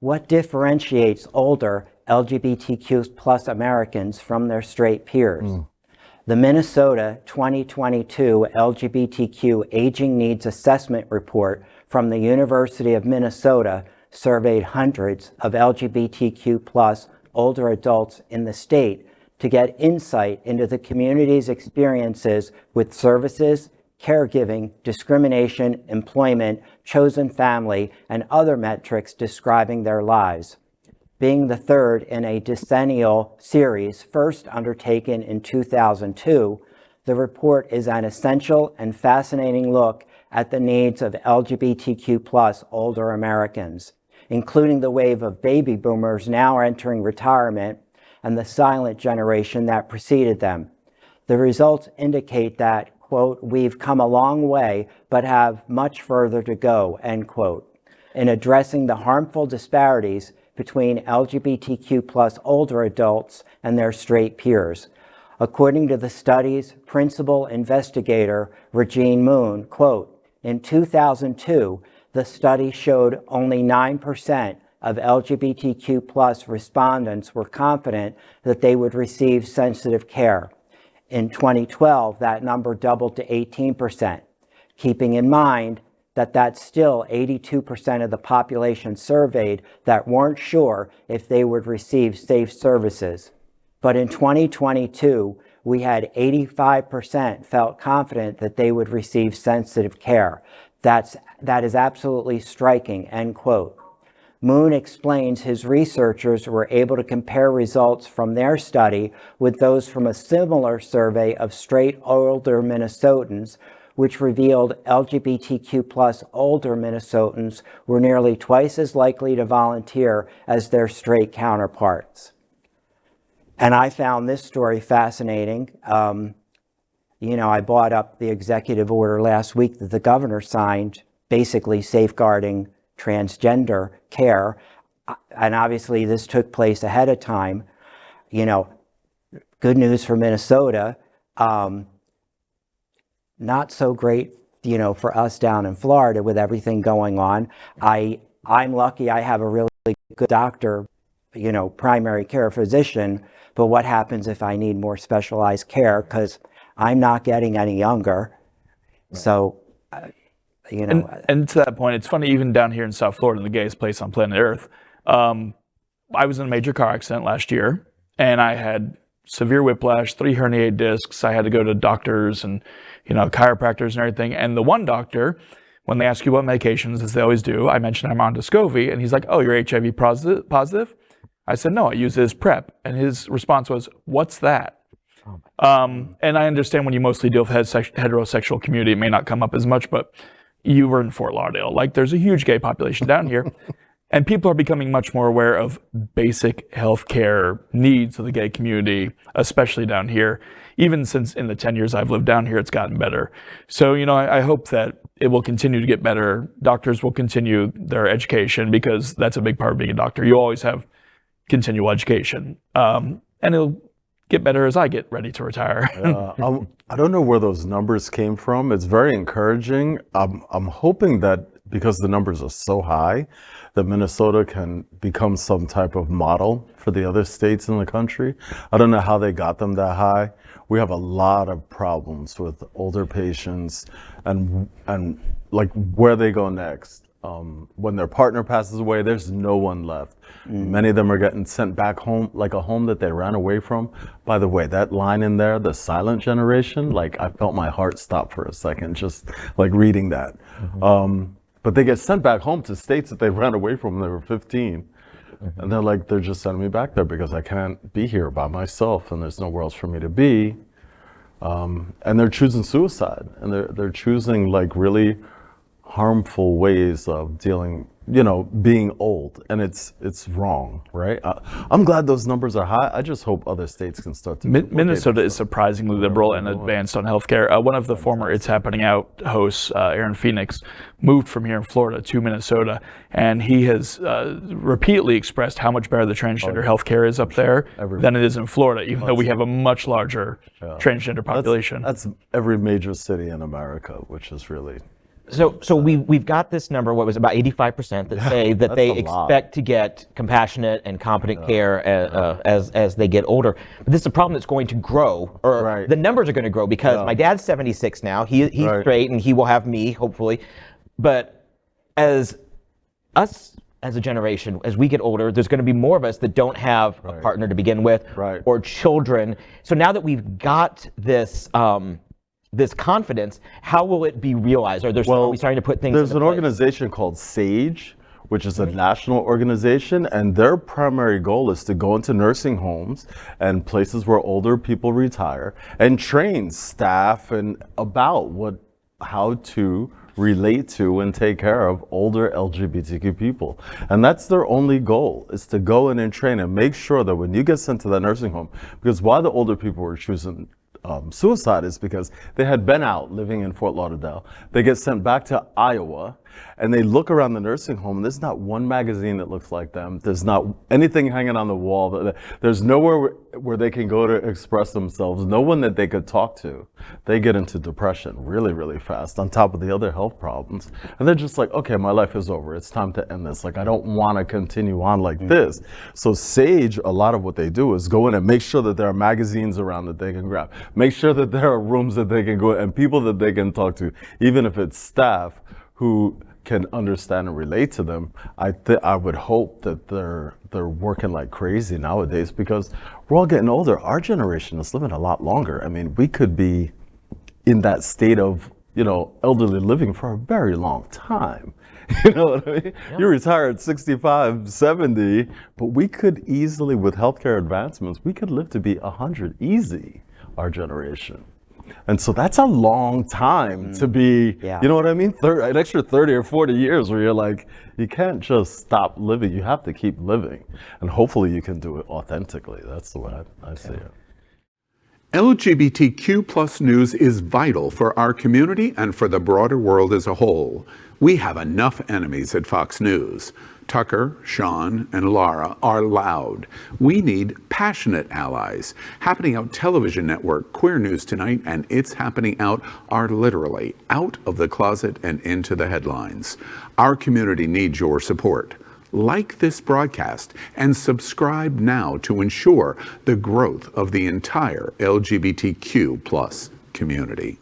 What differentiates older LGBTQ plus Americans from their straight peers? The Minnesota 2022 LGBTQ Aging Needs Assessment Report from the University of Minnesota surveyed hundreds of LGBTQ plus older adults in the state to get insight into the community's experiences with services, caregiving, discrimination, employment, chosen family, and other metrics describing their lives. Being the third in a decennial series first undertaken in 2002, the report is an essential and fascinating look at the needs of LGBTQ plus older Americans, including the wave of baby boomers now entering retirement and the silent generation that preceded them. The results indicate that, quote, "we've come a long way, but have much further to go," end quote, in addressing the harmful disparities between LGBTQ plus older adults and their straight peers. According to the study's principal investigator, Rajean Moon, quote, "in 2002, the study showed only 9% of LGBTQ plus respondents were confident that they would receive sensitive care. In 2012, that number doubled to 18%, keeping in mind that that's still 82% of the population surveyed that weren't sure if they would receive safe services. But in 2022, we had 85% felt confident that they would receive sensitive care. That is absolutely striking," end quote. Moon explains his researchers were able to compare results from their study with those from a similar survey of straight older Minnesotans, which revealed LGBTQ plus older Minnesotans were nearly twice as likely to volunteer as their straight counterparts. And I found this story fascinating. I brought up the executive order last week that the governor signed, basically safeguarding transgender care. And obviously this took place ahead of time. Good news for Minnesota. Not so great, for us down in Florida with everything going on. I'm lucky I have a really good doctor, primary care physician, but what happens if I need more specialized care? Because I'm not getting any younger. Right. So, And to that point, it's funny, even down here in South Florida, the gayest place on planet Earth, I was in a major car accident last year, and I had severe whiplash, 3 herniated discs. I had to go to doctors and, chiropractors and everything. And the one doctor, when they ask you what medications, as they always do, I mentioned I'm on Descovy, and he's like, "Oh, you're HIV positive?" I said, "No, I use it as PrEP." And his response was, "What's that?" And I understand when you mostly deal with heterosexual community, it may not come up as much, but you were in Fort Lauderdale. There's a huge gay population down here. And people are becoming much more aware of basic healthcare needs of the gay community, especially down here. Even since in the 10 years I've lived down here, it's gotten better. So, I hope that it will continue to get better. Doctors will continue their education because that's a big part of being a doctor. You always have continual education. And it'll get better as I get ready to retire. I don't know where those numbers came from. It's very encouraging. I'm hoping that because the numbers are so high, that Minnesota can become some type of model for the other states in the country. I don't know how they got them that high. We have a lot of problems with older patients and where they go next. When their partner passes away, there's no one left. Many of them are getting sent back home, like a home that they ran away from. By the way, that line in there, the silent generation, I felt my heart stop for a second, just reading that. But they get sent back home to states that they ran away from when they were 15. And they're just sending me back there because I can't be here by myself and there's nowhere else for me to be. And they're choosing suicide, and they're choosing really harmful ways of dealing, being old, and it's wrong, right? I'm glad those numbers are high. I just hope other states can start to. Minnesota is surprisingly liberal and advanced on healthcare. One of the former It's Happening Out hosts, Aaron Phoenix, moved from here in Florida to Minnesota, and he has repeatedly expressed how much better the transgender healthcare is up there than it is in Florida, even though we have a much larger transgender population. That's every major city in America, which is really. So we've got this number, what was it, about 85% that say that they expect to get compassionate and competent care as they get older. But this is a problem that's going to grow, or the numbers are going to grow, because my dad's 76 now. He's straight, and he will have me, hopefully. But as us as a generation, as we get older, there's going to be more of us that don't have a partner to begin with, or children. So now that we've got this this confidence, how will it be realized? Are we starting to put things There's into an place? organization called SAGE, which is a national organization, and their primary goal is to go into nursing homes and places where older people retire and train staff and about how to relate to and take care of older LGBTQ people. And that's their only goal, is to go in and train and make sure that when you get sent to that nursing home, because why the older people were choosing suicide is because they had been out living in Fort Lauderdale. They get sent back to Iowa, and they look around the nursing home, and there's not one magazine that looks like them. There's not anything hanging on the wall. There's nowhere where they can go to express themselves, no one that they could talk to. They get into depression really, really fast, on top of the other health problems. And they're just like, okay, my life is over. It's time to end this. Like, I don't want to continue on like this. So SAGE, a lot of what they do is go in and make sure that there are magazines around that they can grab. Make sure that there are rooms that they can go and people that they can talk to, even if it's staff who can understand and relate to them. I would hope that they're working like crazy nowadays, because we're all getting older. Our generation is living a lot longer. I mean, we could be in that state of, elderly living for a very long time. You know what I mean? Yeah. You retire at 65, 70, but we could easily, with healthcare advancements, we could live to be 100 easy, our generation. And so that's a long time to be, you know what I mean? An extra 30 or 40 years where you're like, you can't just stop living. You have to keep living. And hopefully you can do it authentically. That's the way I see it. LGBTQ plus news is vital for our community and for the broader world as a whole. We have enough enemies at Fox News. Tucker, Sean, and Laura are loud. We need passionate allies. Happening Out Television Network, Queer News Tonight, and It's Happening Out are literally out of the closet and into the headlines. Our community needs your support. Like this broadcast and subscribe now to ensure the growth of the entire LGBTQ plus community.